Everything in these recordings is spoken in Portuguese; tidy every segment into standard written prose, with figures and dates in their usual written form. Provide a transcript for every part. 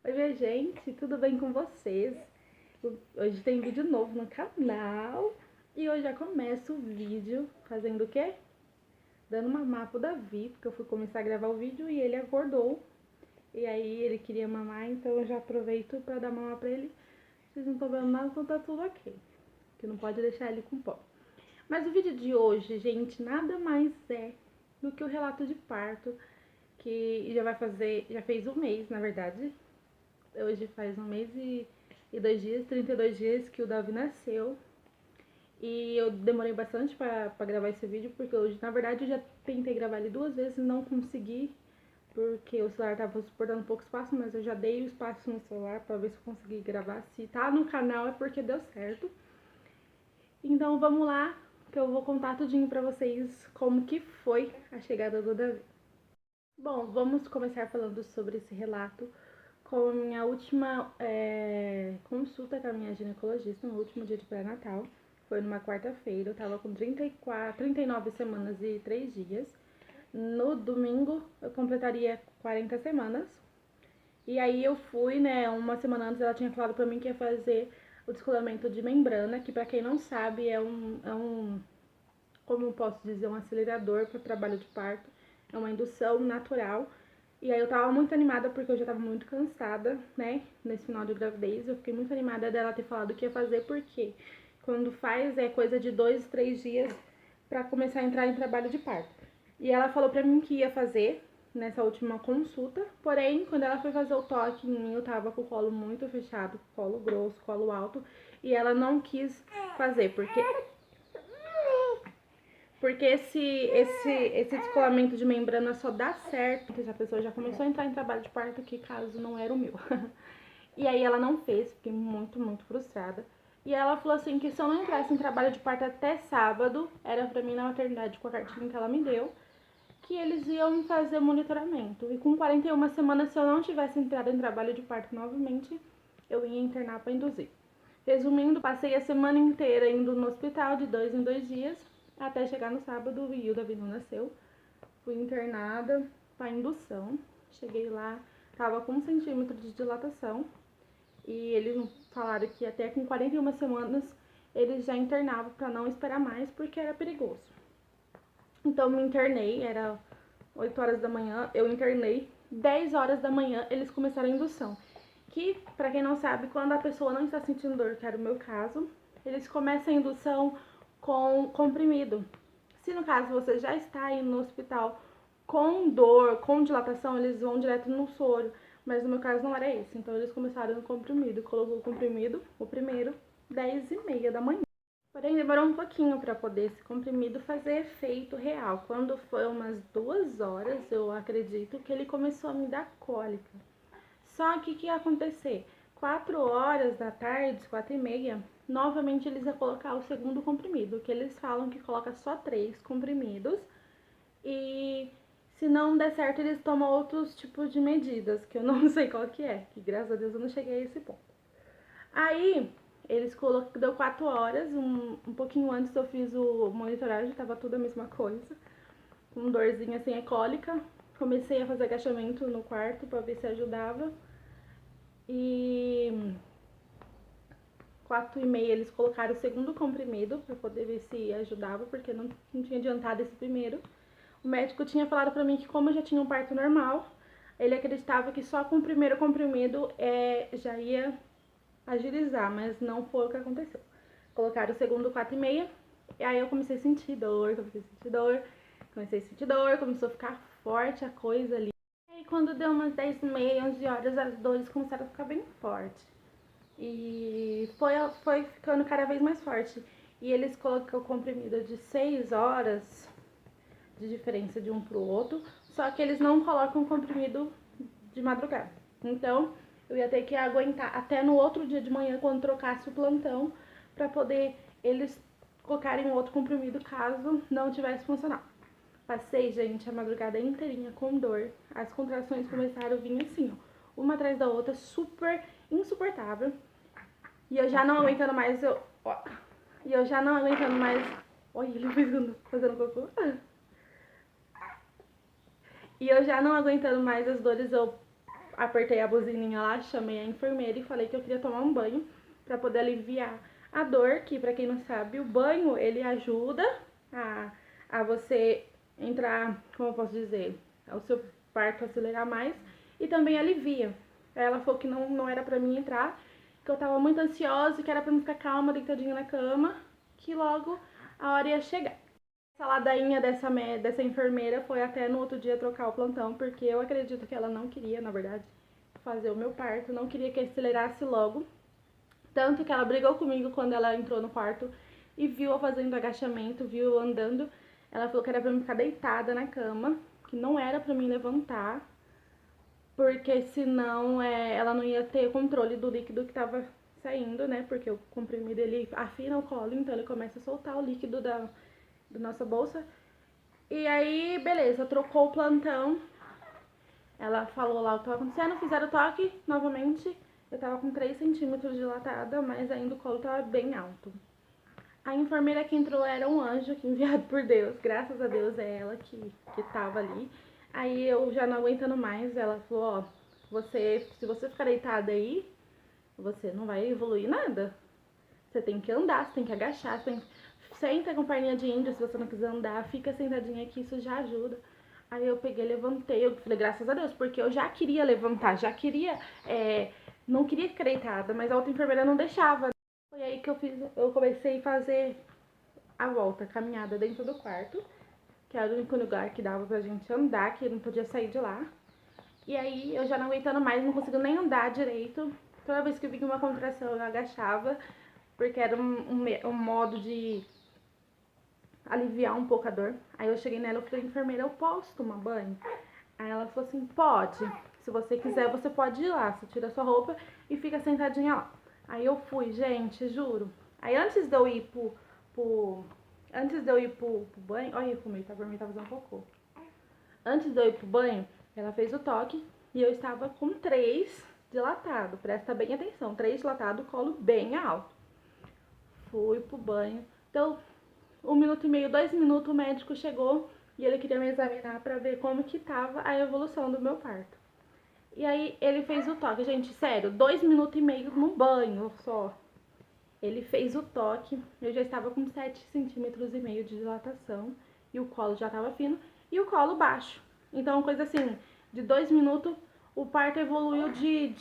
Oi, minha gente, tudo bem com vocês? Hoje tem vídeo novo no canal e eu já começo o vídeo fazendo o quê? Dando mamar pro Davi, porque eu fui começar a gravar o vídeo e ele acordou. E aí ele queria mamar, então eu já aproveito pra dar mamar pra ele. Vocês não estão vendo nada, então tá tudo ok. Que não pode deixar ele com pó. Mas o vídeo de hoje, gente, nada mais é do que o relato de parto, que já fez um mês, na verdade. Hoje faz um mês e 2 dias, 32 dias que o Davi nasceu. E eu demorei bastante pra gravar esse vídeo, porque hoje, na verdade, eu já tentei gravar ele 2 vezes e não consegui, porque o celular tava suportando pouco espaço, mas eu já dei o espaço no celular pra ver se eu consegui gravar. Se tá no canal é porque deu certo. Então vamos lá, que eu vou contar tudinho pra vocês como que foi a chegada do Davi. Bom, vamos começar falando sobre esse relato com a minha última consulta com a minha ginecologista, no último dia de pré-natal. Foi numa quarta-feira, eu tava com 39 semanas e 3 dias. No domingo eu completaria 40 semanas. E aí eu fui, né, uma semana antes ela tinha falado pra mim que ia fazer o descolamento de membrana, que pra quem não sabe como eu posso dizer, um acelerador para trabalho de parto. É uma indução natural. E aí eu tava muito animada porque eu já tava muito cansada, né? Nesse final de gravidez. Eu fiquei muito animada dela ter falado que ia fazer, porque quando faz é coisa de 2, 3 dias pra começar a entrar em trabalho de parto. E ela falou pra mim que ia fazer nessa última consulta, porém, quando ela foi fazer o toque em mim, eu tava com o colo muito fechado, colo grosso, colo alto, e ela não quis fazer, porque esse descolamento de membrana só dá certo se a pessoa já começou a entrar em trabalho de parto, que caso não era o meu. E aí ela não fez, fiquei muito, muito frustrada. E ela falou assim que se eu não entrasse em trabalho de parto até sábado, era pra mim na maternidade com a cartinha que ela me deu, que eles iam fazer monitoramento. E com 41 semanas, se eu não tivesse entrado em trabalho de parto novamente, eu ia internar para induzir. Resumindo, passei a semana inteira indo no hospital de 2 em 2 dias, até chegar no sábado e o Davi não nasceu. Fui internada para indução. Cheguei lá, tava com 1 centímetro de dilatação. E eles falaram que até com 41 semanas eles já internavam para não esperar mais, porque era perigoso. Então me internei, era 8 horas da manhã, eu internei. 10 horas da manhã eles começaram a indução. Que, pra quem não sabe, quando a pessoa não está sentindo dor, que era o meu caso, eles começam a indução com comprimido. Se no caso você já está indo no hospital com dor, com dilatação, eles vão direto no soro. Mas no meu caso não era esse, então eles começaram no comprimido. Colocou o comprimido, o primeiro, 10h30 da manhã. Porém, demorou um pouquinho para poder esse comprimido fazer efeito real. Quando foi umas 2 horas, eu acredito que ele começou a me dar cólica. Só que o que ia acontecer? 4 horas da tarde, 4h30, novamente eles iam colocar o segundo comprimido, que eles falam que coloca só 3 comprimidos. E se não der certo, eles tomam outros tipos de medidas, que eu não sei qual que é, que graças a Deus eu não cheguei a esse ponto. Aí, eles colocam, deu 4 horas, um pouquinho antes eu fiz o monitoragem, tava tudo a mesma coisa. Com dorzinha assim, é cólica. Comecei a fazer agachamento no quarto pra ver se ajudava. E 4h30 eles colocaram o segundo comprimido pra poder ver se ajudava, porque não tinha adiantado esse primeiro. O médico tinha falado pra mim que como eu já tinha um parto normal, ele acreditava que só com o primeiro comprimido já ia agilizar, mas não foi o que aconteceu. Colocaram o segundo 4h30, e aí eu comecei a sentir dor, começou a ficar forte a coisa ali. E aí quando deu umas 10h30, 11 horas, as dores começaram a ficar bem forte. E foi ficando cada vez mais forte. E eles colocam o comprimido de 6 horas de diferença de um pro outro, só que eles não colocam comprimido de madrugada. Então, eu ia ter que aguentar até no outro dia de manhã, quando trocasse o plantão, para poder eles colocarem outro comprimido caso não tivesse funcionado. Passei, gente, a madrugada inteirinha com dor. As contrações começaram a vir assim, ó, uma atrás da outra, super insuportável. E eu já não aguentando mais, e eu já não aguentando mais. Olha, ele fazendo cocô. E eu já não aguentando mais as dores, eu apertei a buzininha lá, chamei a enfermeira e falei que eu queria tomar um banho pra poder aliviar a dor, que pra quem não sabe, o banho, ele ajuda a você entrar, como eu posso dizer, o seu parto acelerar mais e também alivia. Ela falou que não era pra mim entrar, que eu tava muito ansiosa, que era pra mim ficar calma, deitadinha na cama, que logo a hora ia chegar. Essa ladainha dessa enfermeira foi até no outro dia trocar o plantão, porque eu acredito que ela não queria, na verdade, fazer o meu parto, não queria que acelerasse logo. Tanto que ela brigou comigo quando ela entrou no quarto e viu eu fazendo agachamento, viu eu andando. Ela falou que era pra mim ficar deitada na cama, que não era pra mim levantar, porque senão ela não ia ter controle do líquido que tava saindo, né? Porque o comprimido ele afina o colo, então ele começa a soltar o líquido da nossa bolsa. E aí, beleza, trocou o plantão. Ela falou lá o que tava acontecendo, fizeram o toque novamente. Eu tava com 3 centímetros dilatada, mas ainda o colo tava bem alto. A enfermeira que entrou era um anjo que enviado por Deus. Graças a Deus é ela que tava ali. Aí eu já não aguentando mais, ela falou, ó, se você ficar deitada aí, você não vai evoluir nada. Você tem que andar, você tem que agachar, senta com perninha de índio se você não quiser andar, fica sentadinha aqui, isso já ajuda. Aí eu peguei, levantei, eu falei, graças a Deus, porque eu já queria levantar, não queria ficar deitada, mas a outra enfermeira não deixava. Foi aí que eu comecei a fazer a volta, a caminhada dentro do quarto, que era o único lugar que dava pra gente andar, que não podia sair de lá. E aí eu já não aguentando mais, não conseguia nem andar direito. Toda vez que eu vinha uma contração eu agachava, porque era um modo de aliviar um pouco a dor. Aí eu cheguei nela e falei, enfermeira, eu posso tomar banho? Aí ela falou assim, pode. Se você quiser, você pode ir lá. Você tira a sua roupa e fica sentadinha lá. Aí eu fui, gente, juro. Aí antes de eu ir pro banho, olha como ele tá por mim, tá fazendo cocô. Antes de eu ir pro banho, ela fez o toque e eu estava com 3 dilatado. Presta bem atenção, 3 dilatado, colo bem alto. Fui pro banho. Então, 1 minuto e meio, 2 minutos, o médico chegou e ele queria me examinar pra ver como que tava a evolução do meu parto. E aí ele fez o toque, gente, sério, 2 minutos e meio no banho só. Ele fez o toque, eu já estava com 7 centímetros e meio de dilatação e o colo já estava fino e o colo baixo. Então, coisa assim, de 2 minutos o parto evoluiu de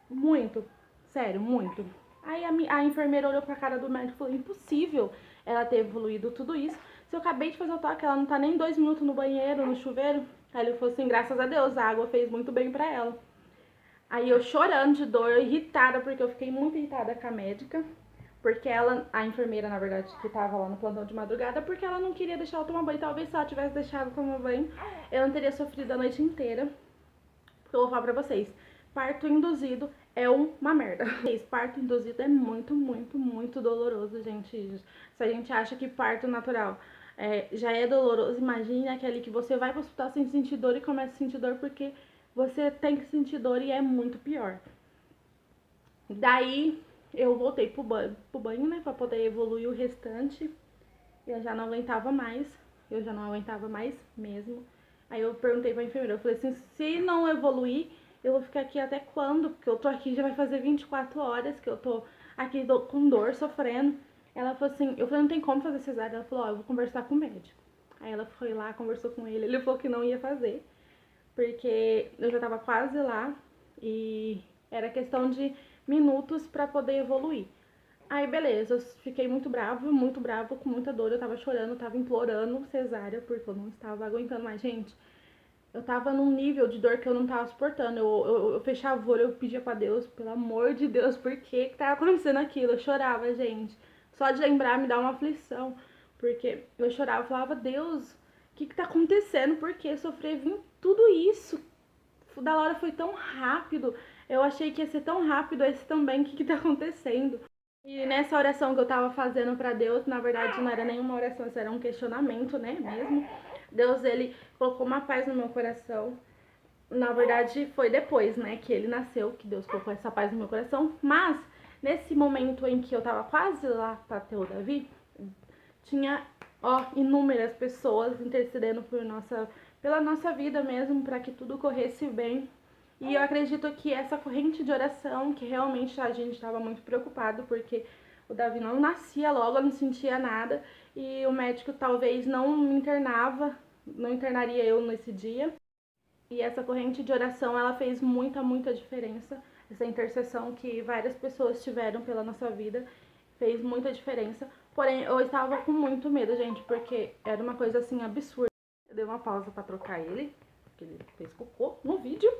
muito, sério, muito. Aí a enfermeira olhou pra cara do médico e falou, impossível ela ter evoluído tudo isso. Se eu acabei de fazer o toque, ela não tá nem 2 minutos no banheiro, no chuveiro. Aí ele falou assim, graças a Deus, a água fez muito bem pra ela. Aí eu chorando de dor, irritada, porque eu fiquei muito irritada com a médica. Porque a enfermeira, na verdade, que tava lá no plantão de madrugada, porque ela não queria deixar eu tomar banho. Talvez se ela tivesse deixado eu tomar banho, eu não teria sofrido a noite inteira. Porque eu vou falar pra vocês, parto induzido é uma merda. Parto induzido é muito, muito, muito doloroso, gente. Se a gente acha que parto natural já é doloroso, imagine aquele que você vai pro hospital sem sentir dor e começa a sentir dor porque você tem que sentir dor e é muito pior. Daí eu voltei pro banho, né, pra poder evoluir o restante. Eu já não aguentava mais, eu já não aguentava mais mesmo. Aí eu perguntei pra enfermeira, eu falei assim, se não evoluir, eu vou ficar aqui até quando? Porque eu tô aqui, já vai fazer 24 horas que eu tô aqui com dor, sofrendo. Ela falou assim, eu falei, não tem como fazer cesárea. Ela falou, ó, eu vou conversar com o médico. Aí ela foi lá, conversou com ele falou que não ia fazer, porque eu já tava quase lá e era questão de minutos pra poder evoluir. Aí beleza, eu fiquei muito brava, com muita dor, eu tava chorando, tava implorando cesárea, porque eu não estava aguentando mais, gente. Eu tava num nível de dor que eu não tava suportando. Eu fechava o olho, eu pedia pra Deus, pelo amor de Deus, por que tava acontecendo aquilo? Eu chorava, gente. Só de lembrar me dá uma aflição. Porque eu chorava, eu falava, Deus, o que tá acontecendo? Por que sofrer tudo isso? Da hora foi tão rápido. Eu achei que ia ser tão rápido esse também, o que tá acontecendo? E nessa oração que eu tava fazendo pra Deus, na verdade não era nenhuma oração, isso era um questionamento, né, mesmo. Deus, ele colocou uma paz no meu coração. Na verdade, foi depois, né, que ele nasceu, que Deus colocou essa paz no meu coração. Mas, nesse momento em que eu tava quase lá pra ter o Davi, tinha, inúmeras pessoas intercedendo pela nossa vida mesmo, pra que tudo corresse bem. E eu acredito que essa corrente de oração, que realmente a gente estava muito preocupado, porque o Davi não nascia logo, eu não sentia nada, e o médico talvez não me internava, não internaria eu nesse dia. E essa corrente de oração, ela fez muita diferença. Essa intercessão que várias pessoas tiveram pela nossa vida fez muita diferença. Porém, eu estava com muito medo, gente, porque era uma coisa assim absurda. Eu dei uma pausa pra trocar ele, porque ele fez cocô no vídeo.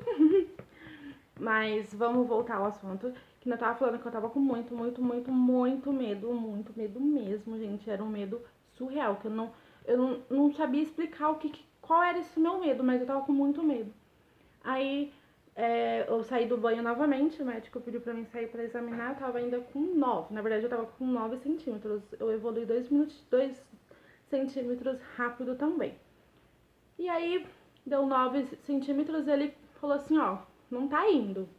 Mas vamos voltar ao assunto. Que eu tava falando que eu tava com muito medo mesmo, gente. Era um medo surreal, que eu não sabia explicar qual era esse meu medo, mas eu tava com muito medo. Aí eu saí do banho novamente, o médico pediu pra mim sair pra examinar, eu tava ainda com 9. Na verdade, eu tava com 9 centímetros. Eu evolui 2 centímetros rápido também. E aí, deu 9 centímetros, ele falou assim, ó, não tá indo.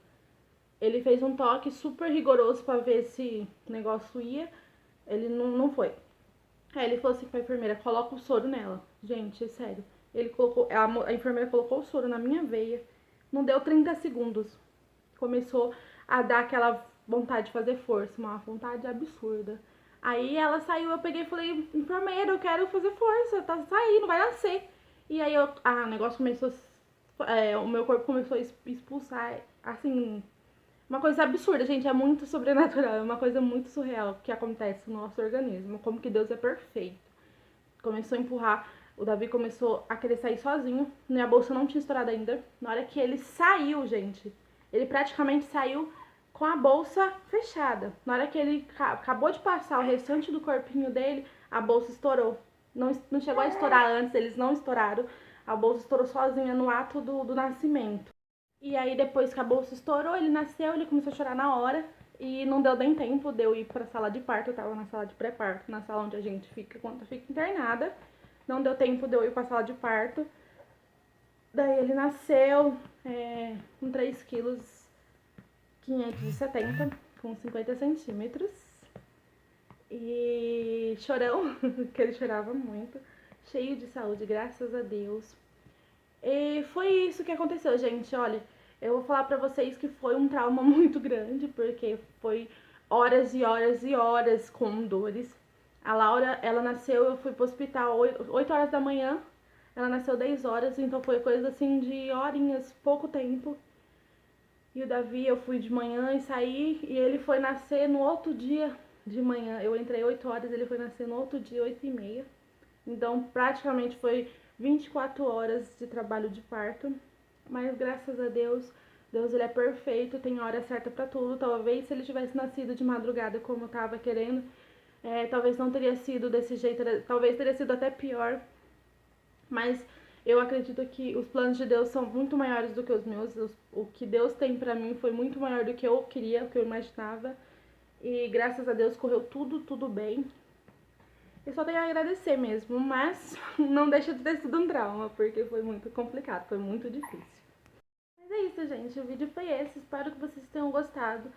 Ele fez um toque super rigoroso pra ver se o negócio ia. Ele não foi. Aí ele falou assim pra enfermeira, coloca o soro nela. Gente, é sério. Ele colocou, a enfermeira colocou o soro na minha veia. Não deu 30 segundos. Começou a dar aquela vontade de fazer força, uma vontade absurda. Aí ela saiu, eu peguei e falei, enfermeira, eu quero fazer força, tá saindo, vai nascer. E aí o negócio começou, o meu corpo começou a expulsar, assim, uma coisa absurda, gente, é muito sobrenatural, é uma coisa muito surreal que acontece no nosso organismo, como que Deus é perfeito. Começou a empurrar, o Davi começou a querer sair sozinho, minha bolsa não tinha estourado ainda. Na hora que ele saiu, gente, ele praticamente saiu com a bolsa fechada. Na hora que ele acabou de passar o restante do corpinho dele, a bolsa estourou. Não chegou a estourar antes, eles não estouraram. A bolsa estourou sozinha no ato do nascimento. E aí, depois que a bolsa estourou, ele nasceu, ele começou a chorar na hora. E não deu nem tempo de eu ir pra sala de parto. Eu tava na sala de pré-parto, na sala onde a gente fica quando fica internada. Não deu tempo de eu ir pra sala de parto. Daí ele nasceu com 3 quilos 570, com 50 centímetros. E chorão, que ele chorava muito. Cheio de saúde, graças a Deus. E foi isso que aconteceu, gente. Olha, eu vou falar pra vocês que foi um trauma muito grande, porque foi horas e horas e horas com dores. A Laura, ela nasceu, eu fui pro hospital 8 horas da manhã, ela nasceu 10 horas, então foi coisa assim de horinhas, pouco tempo. E o Davi, eu fui de manhã e saí, e ele foi nascer no outro dia de manhã. Eu entrei 8 horas, ele foi nascer no outro dia, 8h30. Então, praticamente foi 24 horas de trabalho de parto. Mas, graças a Deus, Deus ele é perfeito, tem a hora certa pra tudo. Talvez se ele tivesse nascido de madrugada como eu tava querendo, talvez não teria sido desse jeito, talvez teria sido até pior. Mas eu acredito que os planos de Deus são muito maiores do que os meus. O que Deus tem pra mim foi muito maior do que eu queria, do que eu imaginava. E graças a Deus correu tudo bem. Eu só tenho a agradecer mesmo, mas não deixa de ter sido um trauma, porque foi muito complicado, foi muito difícil. Mas é isso, gente, o vídeo foi esse, espero que vocês tenham gostado.